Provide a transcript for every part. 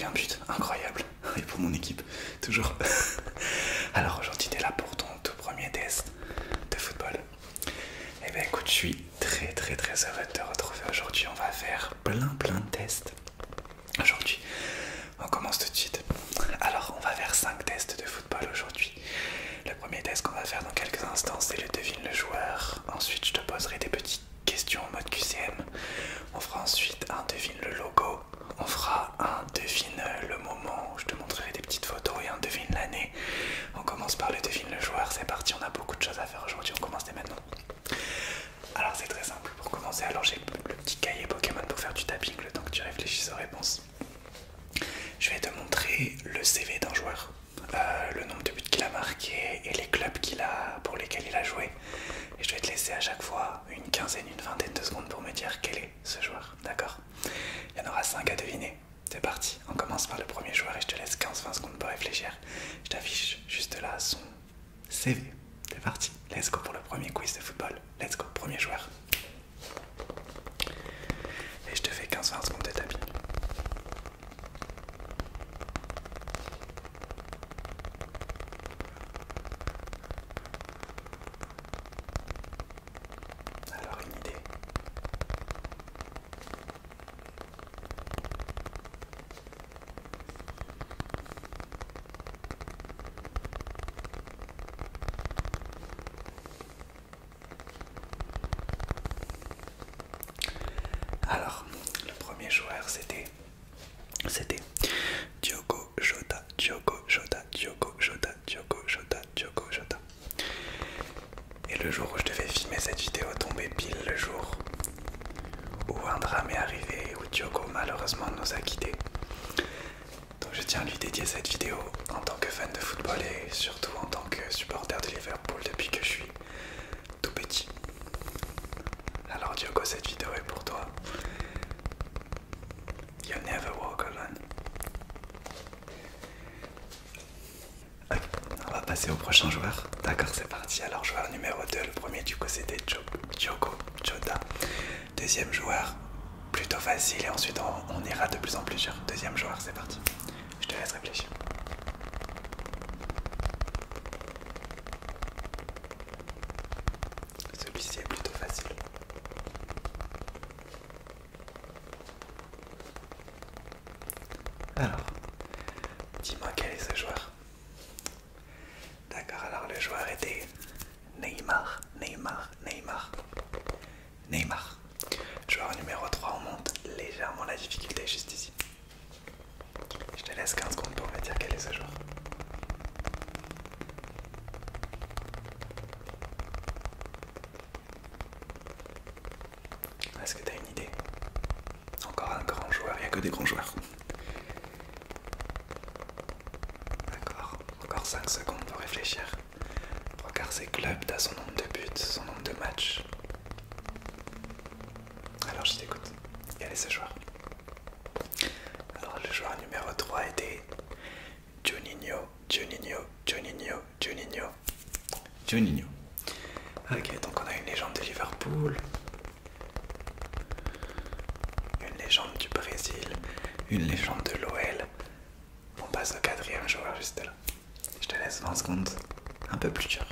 un but, incroyable. Et pour mon équipe, toujours. Alors aujourd'hui, t'es là pour ton tout premier test de football. Et ben écoute, je suis très heureux de te retrouver aujourd'hui. On va faire plein de tests. Aujourd'hui, on commence tout de suite. Alors, on va faire 5 tests de football aujourd'hui. Le premier test qu'on va faire dans quelques instants, c'est le devine le joueur. Ensuite, je te poserai des petites questions en mode QCM. On fera ensuite un devine le logo. On fera un devine le moment où je te montrerai des petites photos et un devine l'année. On commence par le devine le joueur. C'est parti, on a beaucoup de choses à faire aujourd'hui. On commence dès maintenant. Alors, c'est très simple. Pour commencer, alors j'ai le petit cahier Pokémon pour faire du tapping le temps que tu réfléchisses aux réponses. Je vais te montrer le CV d'un joueur, le nombre de buts qu'il a marqué et les clubs pour lesquels il a joué. Et je vais te laisser à chaque fois une quinzaine, une vingtaine de secondes pour me dire quel est ce joueur, d'accord? Il y en aura 5 à deviner. C'est parti, on commence par le premier joueur et je te laisse 15-20 secondes pour réfléchir. Je t'affiche juste là son CV. C'est parti, let's go pour le premier quiz de football. Let's go, premier joueur. Et je te fais 15-20 secondes de tapis. Alors, une idée? Alors, le premier joueur c'était Diogo Jota, Diogo Jota, Diogo Jota, Diogo Jota, Diogo Jota. Et le jour où je devais filmer cette vidéo tombait pile le jour où un drame est arrivé, où Diogo malheureusement nous a quittés. Donc je tiens à lui dédier cette vidéo en tant que fan de football et surtout en tant que supporter de Liverpool depuis que je suis tout petit. Alors Diogo, cette vidéo est pour toi. You never walk alone. Ok, on va passer au prochain joueur. D'accord, c'est parti. Alors joueur numéro 2, le premier du coup c'était Diogo Jota. Deuxième joueur, plutôt facile et ensuite on ira de plus en plus dur. Deuxième joueur, c'est parti. Je te laisse réfléchir. Celui-ci est plutôt facile. Alors, dis-moi quel est ce joueur. D'accord, alors le joueur était Neymar. Joueur numéro 3, on monte légèrement la difficulté juste ici. Je te laisse 15 secondes pour me dire quel est ce joueur. Est-ce que tu as une idée? Encore un grand joueur, il n'y a que des grands joueurs. D'accord, encore 5 secondes pour réfléchir. Regarde ses clubs, t'as son nombre de buts, son nombre de matchs. Alors je t'écoute, quel est ce joueur? Alors le joueur numéro 3 était Juninho. Ok, donc on a une légende de Liverpool, une légende du Brésil, une légende de l'OL. On passe au quatrième joueur juste là. Je te laisse 20 secondes, un peu plus dur.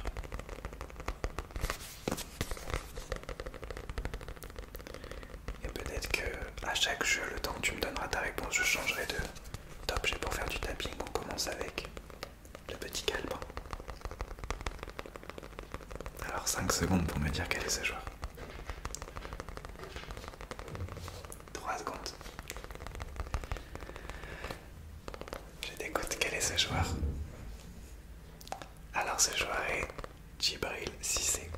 Et peut-être que à chaque jeu, le temps que tu me donneras ta réponse, je changerai d'objet pour faire du tapping. On commence avec le petit calepin. Alors 5 secondes pour me dire quel est ce joueur. 3 secondes. Je t'écoute, quel est ce joueur? Alors ce joueur est Djibril Cissé.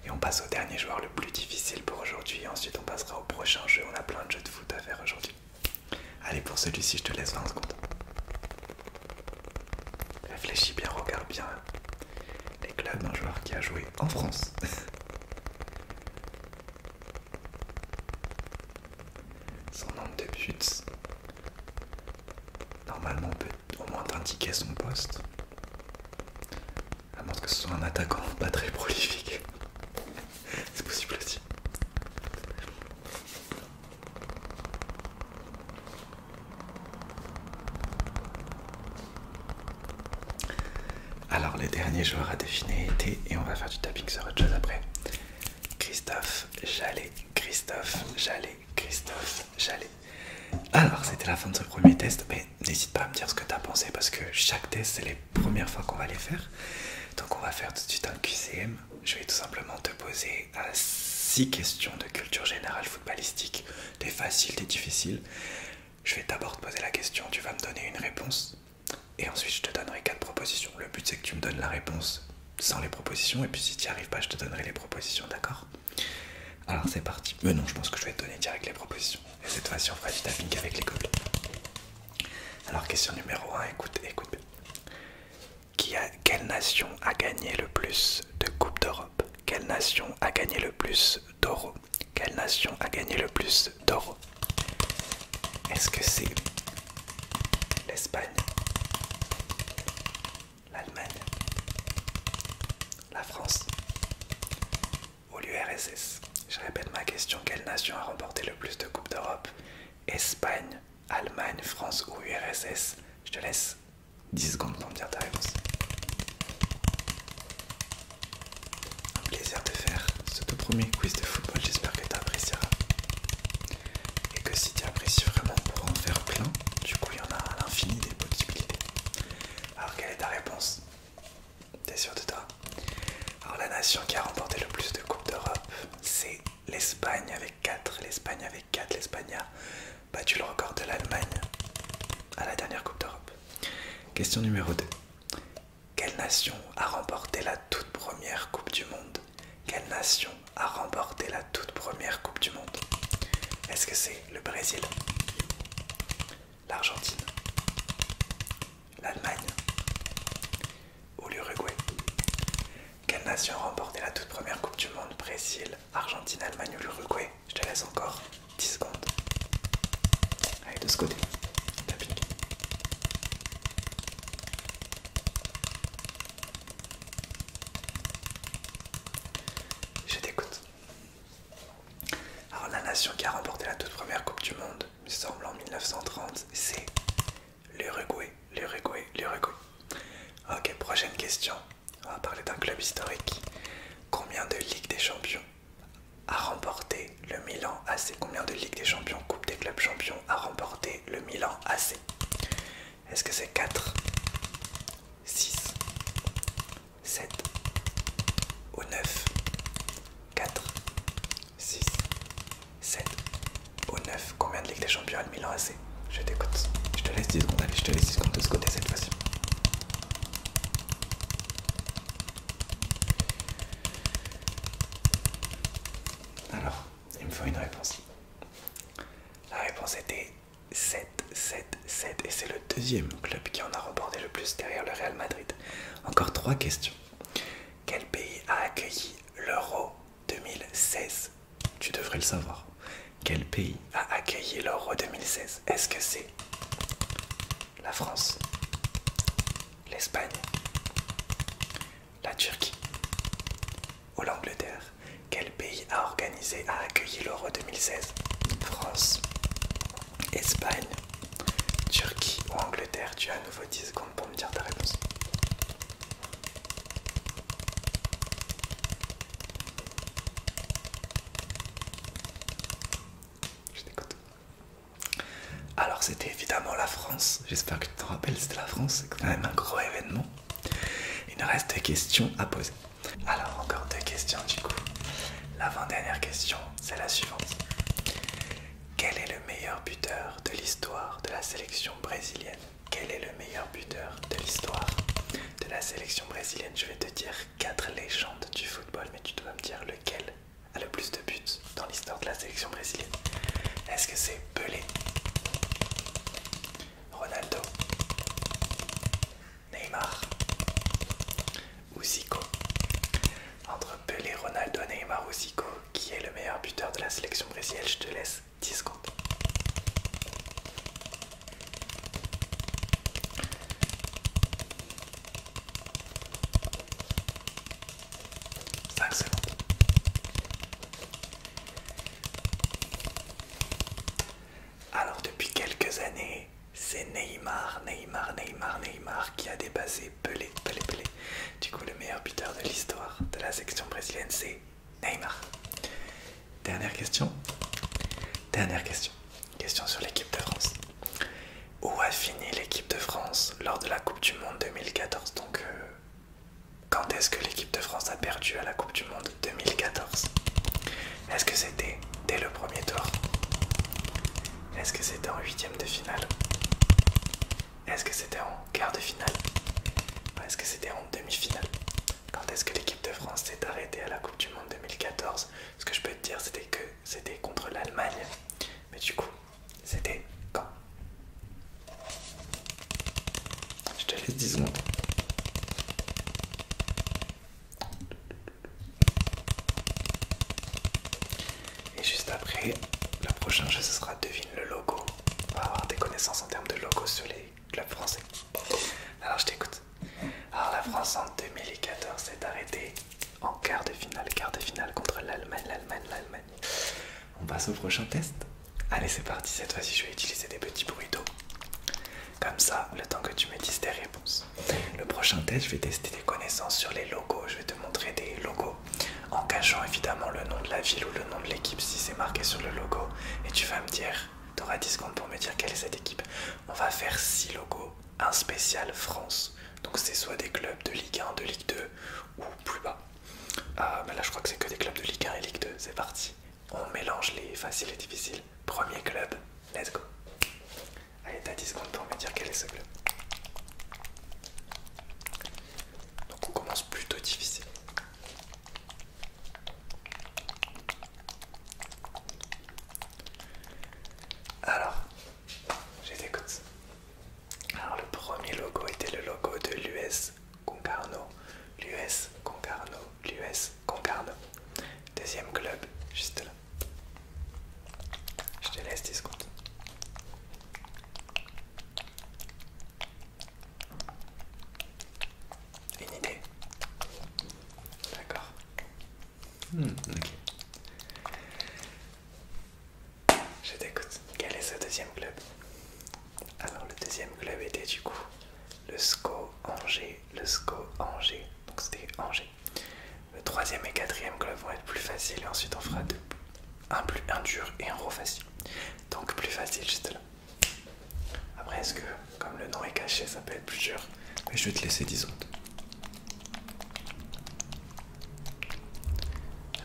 Et on passe au dernier joueur le plus difficile pour aujourd'hui. Ensuite on passera au prochain jeu. On a plein de jeux de foot à faire aujourd'hui. Allez, pour celui-ci je te laisse 20 secondes. Réfléchis bien, regarde bien les clubs d'un joueur qui a joué en France. Son nombre de buts. Normalement on peut au moins t'indiquer son poste. À moins que ce soit un attaquant pas très prolifique. C'est possible aussi. Alors, les derniers joueurs à deviner étaient, et on va faire du tapping sur autre chose après. Christophe Jallet, Christophe Jallet, Christophe Jallet. Alors, c'était la fin de ce premier test, mais n'hésite pas à me dire ce que tu as pensé parce que chaque test, c'est les premières fois qu'on va les faire. Donc, on va faire tout de suite un QCM. Je vais tout simplement te poser 6 questions de culture générale footballistique, des faciles, des difficiles. Je vais d'abord te poser la question, tu vas me donner une réponse et ensuite je te donnerai 4 propositions. Le but, c'est que tu me donnes la réponse sans les propositions et puis si tu n'y arrives pas, je te donnerai les propositions, d'accord? Alors c'est parti. Mais non, je pense que je vais te donner direct les propositions. Et cette fois-ci, on fera du tapping avec les gobelets. Alors question numéro 1, écoute bien. Quelle nation a gagné le plus de Coupes d'Europe? Quelle nation a gagné le plus d'euros? Quelle nation a gagné le plus d'euros? Est-ce que c'est l'Espagne, l'Allemagne, la France ou l'URSS? Je répète ma question, quelle nation a remporté le plus de Coupes d'Europe? Espagne, Allemagne, France ou URSS? Je te laisse 10 secondes pour me dire ta réponse. Un plaisir de faire ce tout premier quiz de football, j'espère que tu apprécieras. Et que si tu apprécies vraiment, on pourra en faire plein. Du coup, il y en a à l'infini des possibilités. Alors, quelle est ta réponse? T'es sûr de toi? Alors, la nation qui a remporté le plus de Coupes d'Europe, c'est l'Espagne avec 4. L'Espagne avec 4. L'Espagne a battu le record de l'Allemagne à la dernière Coupe d'Europe. Question numéro 2. Quelle nation a remporté la toute première Coupe du Monde? Quelle nation a remporté la toute première Coupe du Monde? Est-ce que c'est le Brésil, l'Argentine, l'Allemagne ou l'Uruguay? Quelle nation a remporté la toute première Coupe du Monde? Brésil, Argentine, Allemagne ou l'Uruguay? Je te laisse encore 10 secondes. Allez, de ce côté. Tapping. Je t'écoute. Alors, la nation qui a remporté la toute première Coupe du Monde, il me semble en 1930, c'est l'Uruguay. L'Uruguay. Ok, prochaine question. On va parler d'un club historique. Combien de Ligue des Champions a remporté le Milan AC? Combien de Ligue des Champions, Coupe des clubs champions, a remporté le Milan AC? Est-ce que c'est 4, 6, 7 ou 9? 4, 6, 7 ou 9. Combien de Ligue des Champions a le Milan AC? Je t'écoute. Je te laisse 10 secondes. Allez, je te laisse 10 secondes de ce côté cette fois-ci. Alors, il me faut une réponse. La réponse était 7. Et c'est le deuxième club qui en a remporté le plus derrière le Real Madrid. Encore 3 questions. Quel pays a accueilli l'Euro 2016? Tu devrais le savoir. Quel pays a accueilli l'Euro 2016? Est-ce que c'est la France, l'Espagne, la Turquie ou l'Angleterre? Quel pays a accueilli l'Euro 2016? France, Espagne, Turquie ou Angleterre? Tu as à nouveau 10 secondes pour me dire ta réponse. Je t'écoute. Alors c'était évidemment la France. J'espère que tu te rappelles, c'était la France. C'est quand même un gros événement. Il nous reste 2 questions à poser. Alors encore 2 questions du coup. L'avant-dernière question, c'est la suivante. Quel est le meilleur buteur de l'histoire de la sélection brésilienne? Quel est le meilleur buteur de l'histoire de la sélection brésilienne? Je vais te dire 4 légendes du football, mais tu dois me dire lequel a le plus de buts dans l'histoire de la sélection brésilienne. Est-ce que c'est Pelé, Ronaldo, Neymar ou Zico? Entre Pelé, Ronaldo, Neymar ou Zico, qui est le meilleur buteur de la sélection brésilienne, c'est Neymar. Dernière question. Dernière question. Question sur l'équipe de France. Où a fini l'équipe de France lors de la Coupe du Monde 2014? Donc, quand est-ce que l'équipe de France a perdu à la Coupe du Monde 2014? Est-ce que c'était dès le premier tour? Est-ce que c'était en huitième de finale? Est-ce que c'était en quart de finale? Est-ce que c'était en demi-finale? Quand est-ce que l'équipe de France s'est arrêtée à la Coupe du Monde 2014? Ce que je peux te dire, c'était que c'était contre l'Allemagne. Mais du coup, c'était quand? Je te laisse 10 secondes. Et juste après, le prochain jeu, ce sera devine le logo. On va avoir des connaissances en termes de logos sur les clubs français. Alors je t'écoute. Alors la France en 2014 s'est arrêtée en quart de finale contre l'Allemagne. On passe au prochain test. Allez, c'est parti, cette fois-ci je vais utiliser des petits bruits d'eau. Comme ça, le temps que tu me dises tes réponses. Le prochain test, je vais tester tes connaissances sur les logos. Je vais te montrer des logos en cachant évidemment le nom de la ville ou le nom de l'équipe si c'est marqué sur le logo. Et tu vas me dire, tu auras 10 secondes pour me dire quelle est cette équipe. On va faire 6 logos, un spécial France. Donc c'est soit des clubs de Ligue 1, de Ligue 2 ou plus bas. Mais là je crois que c'est que des clubs de Ligue 1 et Ligue 2, c'est parti. On mélange les faciles et difficiles. Premier club, let's go. Allez, t'as 10 secondes pour me dire quel est ce club. Donc on commence plutôt difficile. Alors, je t'écoute. Alors le premier logo était le logo de l'US Concarneau. L'US Concarneau. L'US Concarneau. Deuxième club, juste là. Je te laisse 10 secondes. Une idée? D'accord. Ok. Je t'écoute. Quel est ce deuxième club? Alors le deuxième club était du coup le SCO Angers. Le SCO Angers. Donc c'était Angers. Le troisième et quatrième club vont être plus faciles et ensuite on fera un dur et un gros facile. Donc plus facile juste là. Après est-ce que comme le nom est caché ça peut être plus dur? Mais je vais te laisser 10 secondes.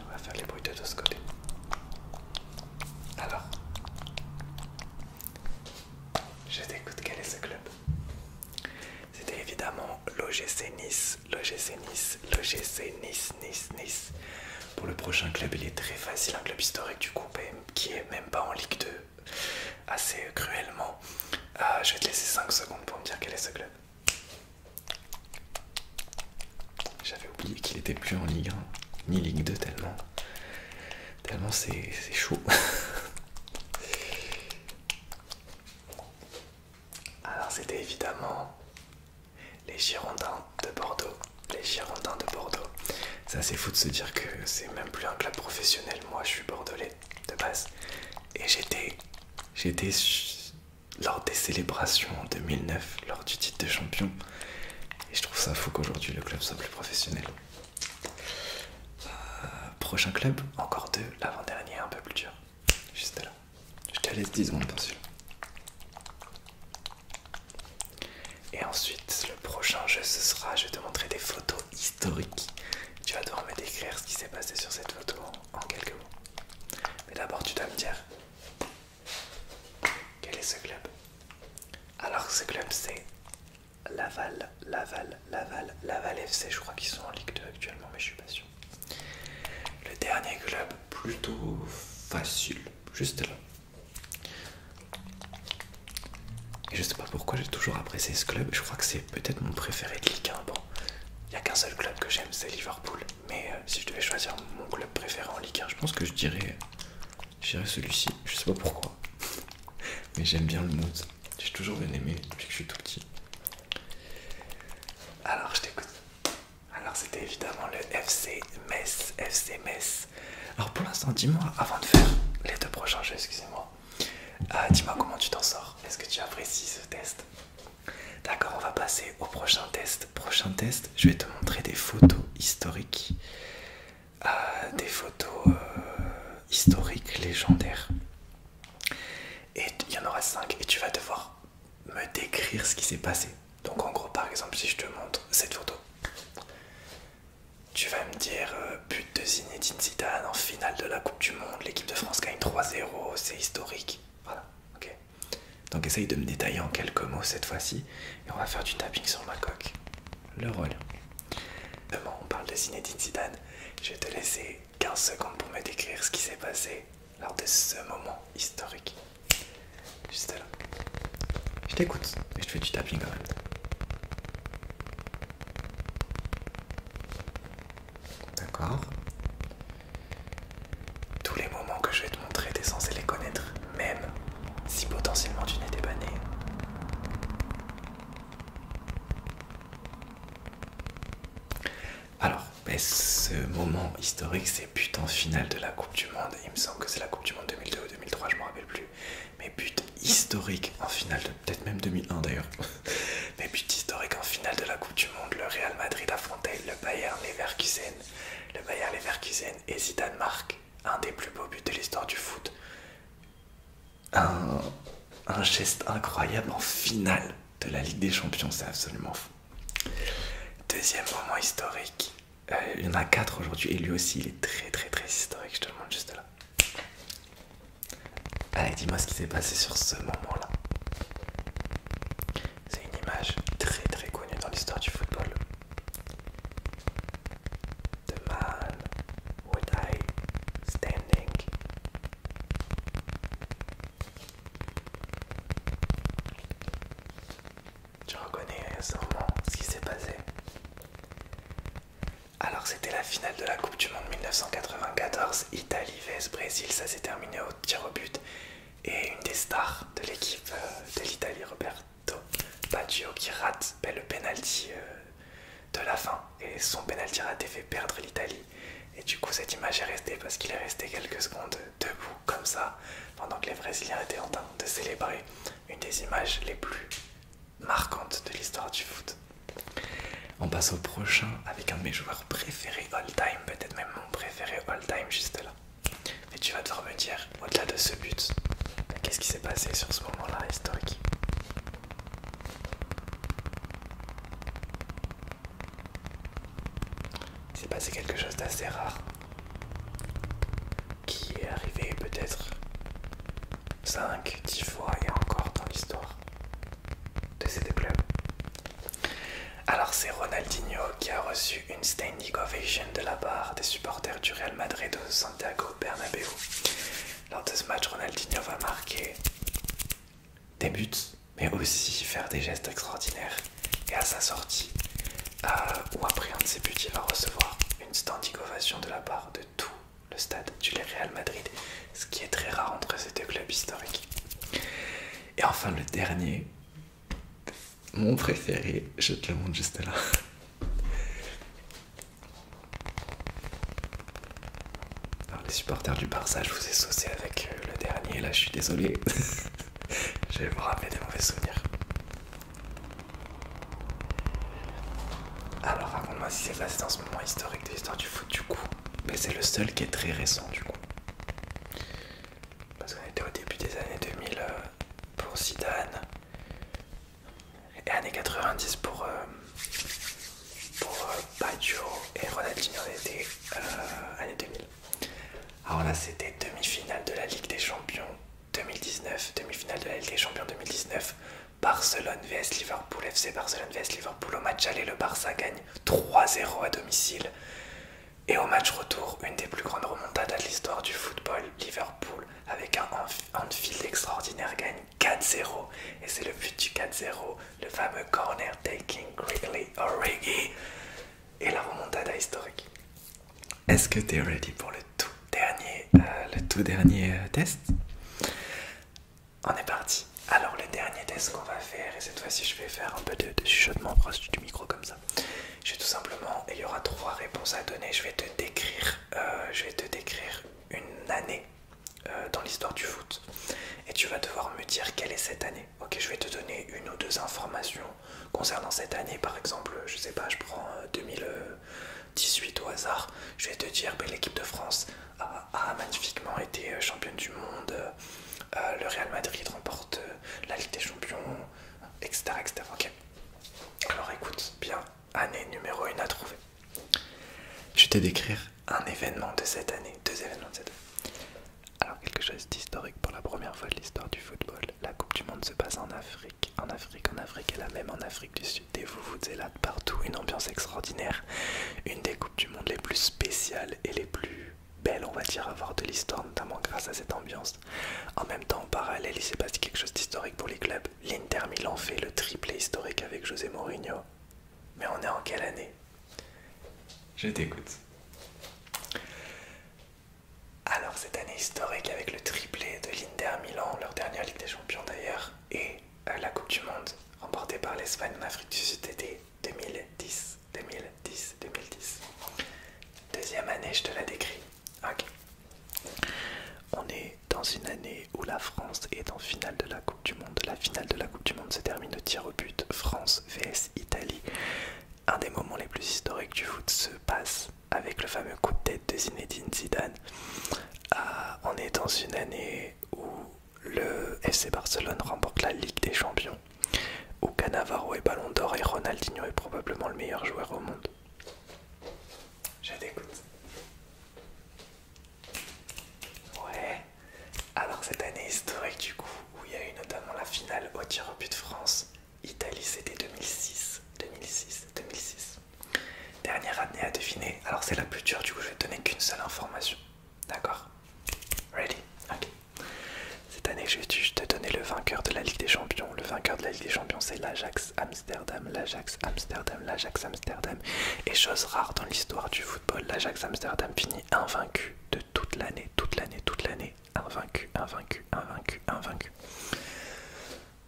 On va faire les bruits de ce côté. Alors, je t'écoute, quel est ce club? C'était évidemment l'OGC Nice, l'OGC Nice, l'OGC Nice. Pour le prochain club, il est très facile, un club historique du coup, qui est même pas en Ligue 2, assez cruellement. Je vais te laisser 5 secondes pour me dire quel est ce club. J'avais oublié qu'il était plus en Ligue 1, ni Ligue 2 tellement c'est chaud. Alors c'était évidemment les Girondins de Bordeaux. Les Girondins de Bordeaux. C'est assez fou de se dire que c'est même plus un club professionnel. Moi je suis bordelais de base. Et j'étais lors des célébrations en 2009, lors du titre de champion. Et je trouve ça fou qu'aujourd'hui le club soit plus professionnel. Prochain club, encore deux, l'avant-dernier un peu plus dur. Juste là. Je te laisse 10 secondes pour celui-là. Et ensuite, le prochain jeu, ce sera, je vais te montrer des photos historiques. Tu vas devoir me décrire ce qui s'est passé sur cette photo en quelques mots. Mais d'abord, tu dois me dire, quel est ce club? Alors, ce club, c'est Laval FC. Je crois qu'ils sont en Ligue 2 actuellement, mais je suis pas sûr. Le dernier club, plutôt facile, juste là. Et je sais pas pourquoi j'ai toujours apprécié ce club. Je crois que c'est peut-être mon préféré de Ligue 1. Bon, il n'y a qu'un seul club que j'aime, c'est Liverpool. Mais si je devais choisir mon club préféré en Ligue 1, je pense que je dirais celui-ci. Je sais pas pourquoi. Mais j'aime bien le mood. J'ai toujours bien aimé depuis que je suis tout petit. Alors, je t'écoute. Alors, c'était évidemment le FC Metz. Alors, pour l'instant, dis-moi, avant de faire les deux prochains jeux, excusez-moi, dis-moi comment tu t'en sors. Est-ce que tu apprécies ce test? D'accord, on va passer au prochain test. Prochain test, je vais te montrer des photos historiques des photos historiques, légendaires. Et il y en aura 5 et tu vas devoir me décrire ce qui s'est passé. Donc en gros, par exemple, si je te montre cette photo, tu vas me dire but de Zinedine Zidane en finale de la Coupe du Monde, l'équipe de France gagne 3-0, c'est historique. Voilà, ok. Donc essaye de me détailler en quelques mots cette fois-ci et on va faire du tapping sur ma coque. Le rôle. Demain, on parle de Zinedine Zidane. Je vais te laisser 15 secondes pour me décrire ce qui s'est passé lors de ce moment historique. Juste là. Je t'écoute, mais je te fais du tapping quand même. D'accord. Tous les moments que je vais te montrer, t'es censé les connaître, même si potentiellement tu n'étais pas né. Alors, ce moment historique, c'est but en finale de la Coupe du Monde. Il me semble que c'est la Coupe du Monde 2002 ou 2003, je me rappelle plus. Mais but historique en finale, peut-être même 2001 d'ailleurs. Mais but historique en finale de la Coupe du Monde, le Real Madrid affrontait le Bayer Leverkusen. Le Bayer Leverkusen et Zidane marque un des plus beaux buts de l'histoire du foot. Un geste incroyable en finale de la Ligue des Champions, c'est absolument fou. Deuxième moment historique, il y en a 4 aujourd'hui et lui aussi il est très historique, je te le montre juste là. Allez, dis-moi ce qui s'est passé sur ce moment-là. C'est une image très connue dans l'histoire du football. The man with I standing. Tu reconnais à ce moment ce qui s'est passé? Alors c'était la finale de la Coupe du Monde 1994, Italie vs Brésil, ça s'est terminé au tir au but. Et une des stars de l'équipe de l'Italie, Roberto Baggio, qui rate le penalty de la fin. Et son penalty raté fait perdre l'Italie. Et du coup cette image est restée parce qu'il est resté quelques secondes debout comme ça, pendant que les Brésiliens étaient en train de célébrer. Une des images les plus marquantes de l'histoire du foot. On passe au prochain avec un de mes joueurs préférés all time, peut-être même mon préféré all time juste là. Mais tu vas devoir me dire, au-delà de ce but, qu'est-ce qui s'est passé sur ce moment-là historique? Il s'est passé quelque chose d'assez rare qui est arrivé peut-être 5, 10 fois et encore dans l'histoire de ces deux clubs. Alors c'est Ronaldinho qui a reçu une standing ovation de la part des supporters du Real Madrid de Santiago Bernabéu. Lors de ce match, Ronaldinho va marquer des buts, mais aussi faire des gestes extraordinaires. Et à sa sortie, ou après un de ses buts, il va recevoir une standing ovation de la part de tout le stade du Real Madrid, ce qui est très rare entre ces deux clubs historiques. Et enfin le dernier, mon préféré, je te le montre juste là. Alors les supporters du Barça, je vous ai saucé avec le dernier, là je suis désolé. Je vais vous rappeler des mauvais souvenirs. Alors raconte-moi ce qui s'est passé dans ce moment historique de l'histoire du foot du coup. Mais c'est le seul qui est très récent du coup. Parce qu'on était au début des années 2000 pour Zidane. Et années 90 pour Baggio et Ronaldinho était années 2000. Alors là c'était demi-finale de la Ligue des Champions 2019, demi-finale de la Ligue des Champions 2019, Barcelone vs Liverpool, FC Barcelone vs Liverpool. Au match aller, le Barça gagne 3-0 à domicile. Et au match retour, une des plus grandes remontades de l'histoire du football, Liverpool, avec un on-field extraordinaire, gagne 4-0. Et c'est le but du 4-0, le fameux corner taking quickly Origi. Et la remontada historique. Est-ce que tu es ready pour le tout dernier test? On est parti. Alors le dernier test qu'on va faire, et cette fois-ci je vais faire un peu de chuchotement proche du micro comme ça. Je vais tout simplement, et il y aura 3 réponses à donner, je vais te décrire une année dans l'histoire du foot. Et tu vas devoir me dire quelle est cette année. Ok, je vais te donner 1 ou 2 informations concernant cette année. Par exemple, je sais pas, je prends 18 au hasard. Je vais te dire, ben, l'équipe de France a magnifiquement été championne du monde. Le Real Madrid remporte la Ligue des Champions, etc. etc. Ok. Alors écoute, bien, année numéro 1 à trouver. Je vais te décrire un événement de cette année, deux événements de cette année. Alors quelque chose d'historique pour la première fois de l'histoire du football. La Coupe du Monde se passe en Afrique, et là même en Afrique du Sud. Des vuvuzela partout, une ambiance extraordinaire. Une des Coupes du Monde les plus spéciales et les plus belles, on va dire, à voir de l'histoire, notamment grâce à cette ambiance. En même temps, en parallèle, il s'est passé quelque chose d'historique pour les clubs. L'Inter Milan fait le triplé historique avec José Mourinho. Mais on est en quelle année? Je t'écoute. Alors cette année historique avec le triplé de l'Inter Milan, leur dernière Ligue des Champions d'ailleurs, et la Coupe du Monde remportée par l'Espagne en Afrique du Sud était 2010. Deuxième année, je te la décris. Ok. On est dans une année où la France est en finale de la Coupe du Monde. La finale de la Coupe du Monde se termine au tir au but. France vs Italie. Un des moments les plus historiques du foot se passe avec le fameux coup de tête de Zinedine Zidane. On est dans une année où le FC Barcelone remporte la Ligue des Champions, où Cannavaro est Ballon d'Or et Ronaldinho est probablement le meilleur joueur au monde. Je t'écoute. Ouais. Alors cette année historique du coup, où il y a eu notamment la finale au tir au but de France, Italie, c'était 2006. Dernière année à deviner. Alors c'est la plus dure, du coup je vais te donner qu'une seule information. D'accord? Ready? Ok. Cette année je vais te donner le vainqueur de la Ligue des Champions. Le vainqueur de la Ligue des Champions c'est l'Ajax Amsterdam. Et chose rare dans l'histoire du football, l'Ajax Amsterdam finit invaincu de toute l'année. Invaincu.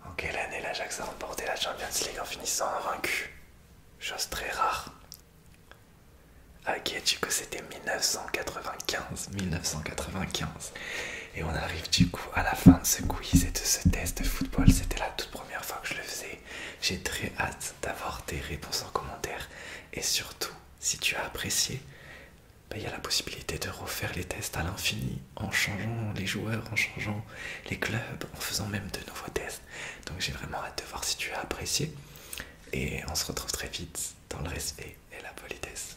En quelle année l'Ajax a remporté la Champions League en finissant invaincu? Chose très rare. Ok, du coup c'était 1995. Et on arrive du coup à la fin de ce quiz et de ce test de football. C'était la toute première fois que je le faisais. J'ai très hâte d'avoir tes réponses en commentaire. Et surtout, si tu as apprécié, il y a la possibilité de refaire les tests à l'infini en changeant les joueurs, en changeant les clubs, en faisant même de nouveaux tests. Donc j'ai vraiment hâte de voir si tu as apprécié. Et on se retrouve très vite dans le respect et la politesse.